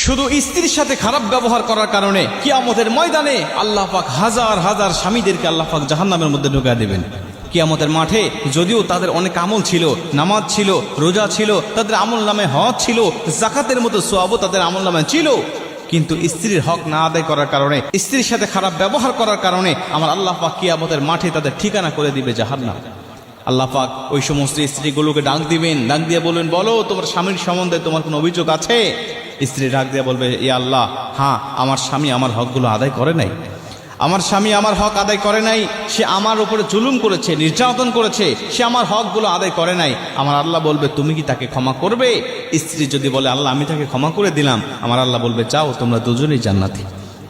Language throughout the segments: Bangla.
শুধু স্ত্রীর সাথে খারাপ ব্যবহার করার কারণে কিয়ামতের ময়দানে আল্লাহ পাক হাজার হাজার স্বামীদেরকে আল্লাহ পাক জাহান্নামের মধ্যে ঢুকিয়ে দেবেন। কিয়ামতের মাঠে যদিও তাদের অনেক আমল ছিল, নামাজ ছিল, রোজা ছিল, তাদের আমল নামে হজ ছিল, যাকাতের মতো সওয়াবও তাদের আমল নামে ছিল, কিন্তু স্ত্রীর হক না আদায় করার কারণে, স্ত্রীর সাথে খারাপ ব্যবহার করার কারণে আমার আল্লাহ পাক কিয়ামতের মাঠে তাদের ঠিকানা করে দিবে জাহান্নাম। আল্লাহ পাক ওই সমস্ত স্ত্রীগুলোকে ডাক দিবেন, ডাক দিয়ে বলবেন, বলো তোমার স্বামীর সম্বন্ধে তোমার কোনো অভিযোগ আছে? স্ত্রী ডাক দিয়ে বলবে, ইয়া আল্লাহ, হ্যাঁ, আমার স্বামী আমার হকগুলো আদায় করে নাই, আমার স্বামী আমার হক আদায় করে নাই, সে আমার উপরে জুলুম করেছে, নির্যাতন করেছে, সে আমার হকগুলো আদায় করে নাই। আমার আল্লাহ বলবে, তুমি কি তাকে ক্ষমা করবে? স্ত্রী যদি বলে, আল্লাহ আমি তাকে ক্ষমা করে দিলাম, আমার আল্লাহ বলবে, যাও তোমরা দুজনেই জান্নাতি।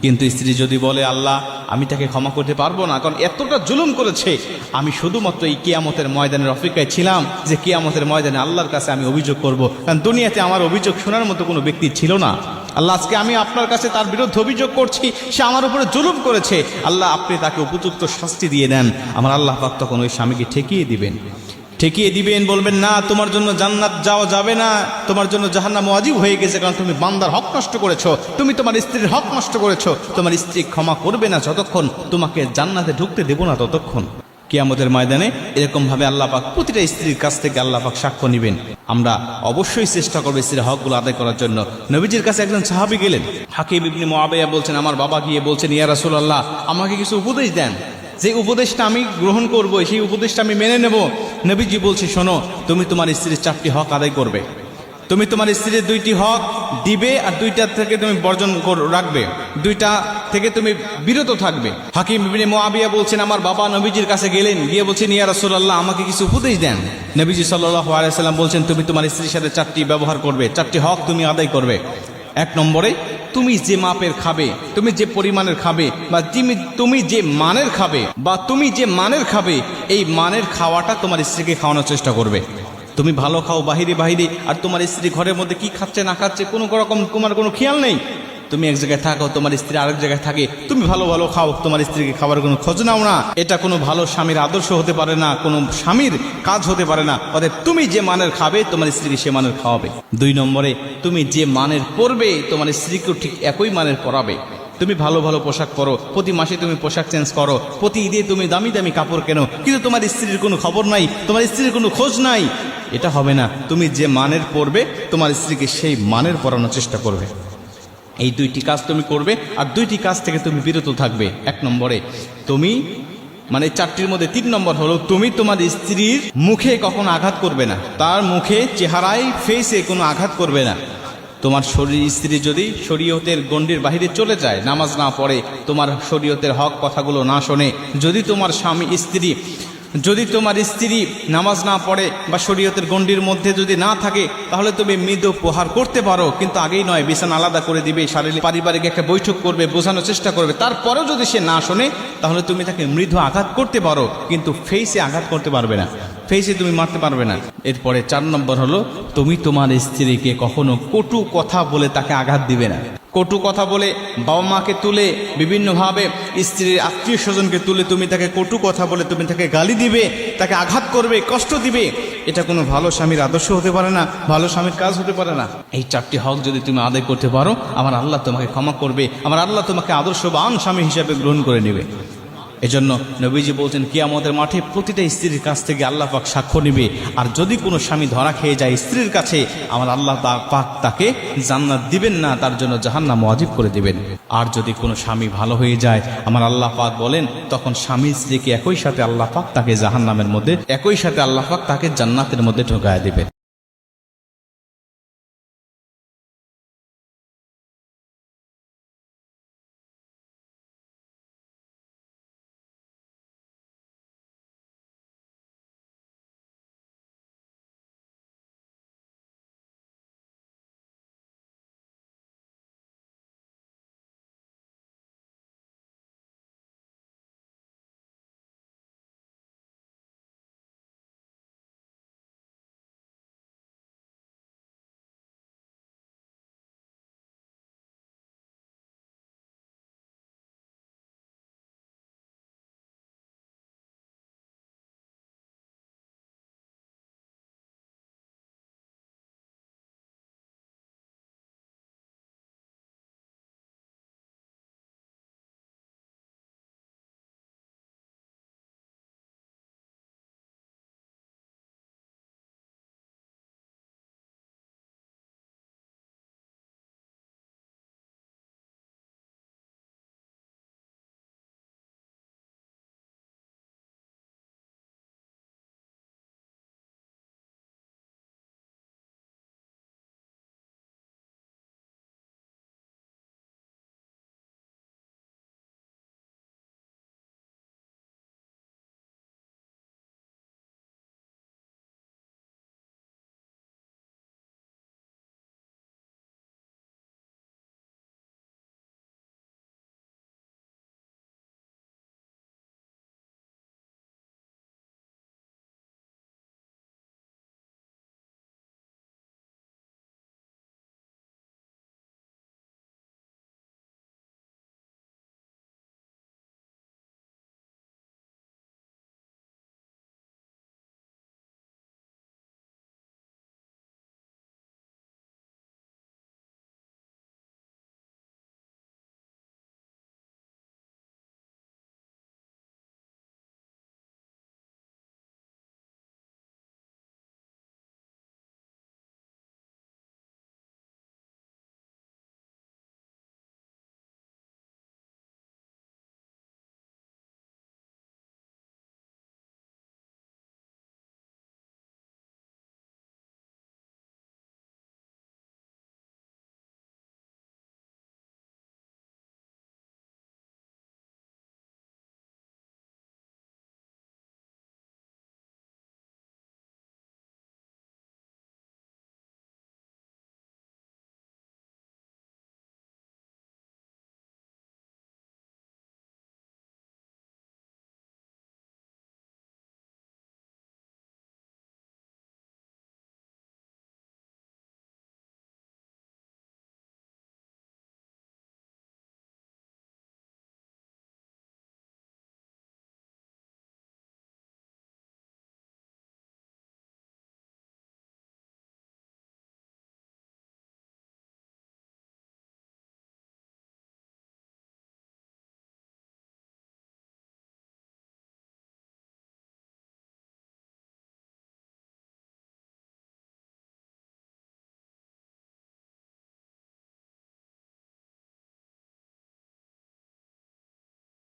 কিন্তু স্ত্রী যদি বলে, আল্লাহ আমি তাকে ক্ষমা করতে পারবো না, কারণ এতটা জুলুম করেছে, আমি শুধুমাত্র এই কিয়ামতের ময়দানের অপেক্ষায় ছিলাম যে কিয়ামতের ময়দানে আল্লাহর কাছে আমি অভিযোগ করব, কারণ দুনিয়াতে আমার অভিযোগ শোনার মতো কোনো ব্যক্তি ছিল না। আল্লাহ আজকে আমি আপনার কাছে তার বিরুদ্ধে অভিযোগ করছি, সে আমার উপরে জুলুম করেছে, আল্লাহ আপনি তাকে উপযুক্ত শাস্তি দিয়ে দেন। আমার আল্লাহ পাক তখন ওই স্বামীকে ঠেকিয়ে দিবেন, বলবেন, না তোমার জন্য জান্নাত যাওয়া যাবে না, তোমার জন্য জাহান্নাম ওয়াজিব হয়ে গেছে, কারণ তুমি বান্দার হক নষ্ট করেছো, তুমি তোমার স্ত্রীর হক নষ্ট করেছো। তোমার স্ত্রী ক্ষমা করবে না যতক্ষণ, তোমাকে জান্নাতে ঢুকতে দেব না ততক্ষণ। কিয়ামতের ময়দানে এরকম ভাবে আল্লাহ পাক প্রতিটা স্ত্রীর কাছ থেকে আল্লাহ পাক সাক্ষ্য নেবেন। আমরা অবশ্যই চেষ্টা করবো স্ত্রীর হকগুলো আদায় করার জন্য। নবীজির কাছে একজন সাহাবী গেলেন, হাকিম ইবনে মুআবিয়া বলছেন, আমার বাবা গিয়ে বলছেন, ইয়া রাসূলুল্লাহ আমাকে কিছু উপদেশ দেন, যে উপদেশটা আমি গ্রহণ করব, সেই উপদেশটা আমি মেনে নেব। নবীজি বলছে, শোনো, তুমি তোমার স্ত্রীর 4টি হক আদায় করবে, তুমি তোমার স্ত্রীর 2টি হক দিবে, আর 2টা থেকে তুমি বর্জন রাখবে, 2টা থেকে তুমি বিরত থাকবে। হাকিম ইবনে মুআবিয়া বলছেন, আমার বাবা নবীজির কাছে গেলেন, গিয়ে বলছেন, ইয়া রাসূলুল্লাহ আমাকে কিছু উপদেশ দেন। নবীজি সাল্লাল্লাহু আলাইহি সাল্লাম বলছেন, তুমি তোমার স্ত্রীর সাথে 4টি ব্যবহার করবে, 4টি হক তুমি আদায় করবে। 1 নম্বরে, তুমি যে মাপের খাবে, তুমি যে পরিমাণের খাবে, বা তুমি যে মানের খাবে, এই মানের খাওয়াটা তোমার স্ত্রীকে খাওয়ানোর চেষ্টা করবে। তুমি ভালো খাও বাহিরে, আর তোমার স্ত্রী ঘরের মধ্যে কি খাচ্ছে না খাচ্ছে কোনো রকম তোমার কোনো খেয়াল নেই। তুমি এক জায়গায় থাকো, তোমার স্ত্রী আরেক জায়গায় থাকে, তুমি ভালো ভালো খাও, তোমার স্ত্রীকে খাবার কোনো খোঁজ নাও না। এটা কোনো ভালো স্বামীর আদর্শ হতে পারে না, কোনো স্বামীর কাজ হতে পারে না। অতএব তুমি যে মানের খাবে, তোমার স্ত্রীকে সে মানের খাওয়াবে। 2 নম্বরে, তুমি যে মানের পরবে, তোমার স্ত্রীকেও ঠিক একই মানের পরাবে। তুমি ভালো ভালো পোশাক পরো, প্রতি মাসে তুমি পোশাক চেঞ্জ করো, প্রতি ঈদে তুমি দামি দামি কাপড় কেনো, কিন্তু তোমার স্ত্রীর কোনো খবর নাই, তোমার স্ত্রীর কোনো খোঁজ নাই। এটা হবে না। তুমি যে মানের পরবে, তোমার স্ত্রীকে সেই মানের পরানোর চেষ্টা করবে। এই 2টি কাজ তুমি করবে, আর 2টি কাজ থেকে তুমি বিরত থাকবে। 1 নম্বরে, তুমি 4টির মধ্যে 3 নম্বর হলো, তুমি তোমার স্ত্রীর মুখে কখনো আঘাত করবে না, তার মুখে, চেহারায়, ফেসে কোনো আঘাত করবে না। তোমার স্ত্রী যদি শরীয়তের গণ্ডির বাহিরে চলে যায়, নামাজ না পড়ে, তোমার শরীয়তের হক কথাগুলো না শোনে, যদি তোমার স্ত্রী নামাজ না পড়ে বা শরীয়তের গণ্ডির মধ্যে যদি না থাকে, তাহলে তুমি মৃদু প্রহার করতে পারো, কিন্তু আগেই নয়, বিছানা আলাদা করে দিবে, শারীরিক পারিবারিক একটা বৈঠক করবে, বোঝানোর চেষ্টা করবে। তারপরেও যদি সে না শোনে, তাহলে তুমি তাকে মৃদু আঘাত করতে পারো, কিন্তু ফেসে আঘাত করতে পারবে না, ফেসে তুমি মারতে পারবে না। এরপরে 4 নম্বর হলো, তুমি তোমার স্ত্রীকে কখনো কটু কথা বলে তাকে আঘাত দিবে না। কটু কথা বলে, বাবা মাকে তুলে, বিভিন্নভাবে স্ত্রীর আত্মীয় স্বজনকে তুলে তুমি তাকে কটু কথা বলে তুমি তাকে গালি দিবে, তাকে আঘাত করবে, কষ্ট দিবে, এটা কোনো ভালো স্বামীর আদর্শ হতে পারে না, ভালো স্বামীর কাজ হতে পারে না। এই 4টি হক যদি তুমি আদায় করতে পারো, আমার আল্লাহ তোমাকে ক্ষমা করবে, আমার আল্লাহ তোমাকে আদর্শবান স্বামী হিসাবে গ্রহণ করে নেবে। এজন্য নবীজি বলছেন, কিয়ামতের মাঠে প্রতিটা স্ত্রীর কাছ থেকে আল্লাহ পাক সাক্ষ্য নেবে, আর যদি কোনো স্বামী ধরা খেয়ে যায় স্ত্রীর কাছে, আমার আল্লাহ পাক তাকে জান্নাত দিবেন না, তার জন্য জাহান্নাম ওয়াজিব করে দিবেন। আর যদি কোনো স্বামী ভালো হয়ে যায়, আমার আল্লাহ পাক বলেন, তখন স্বামী স্ত্রীকে একই সাথে আল্লাহ পাক তাকে জাহান্নামের মধ্যে, একই সাথে আল্লাহ পাক তাকে জান্নাতের মধ্যে ঢোকায় দিবেন।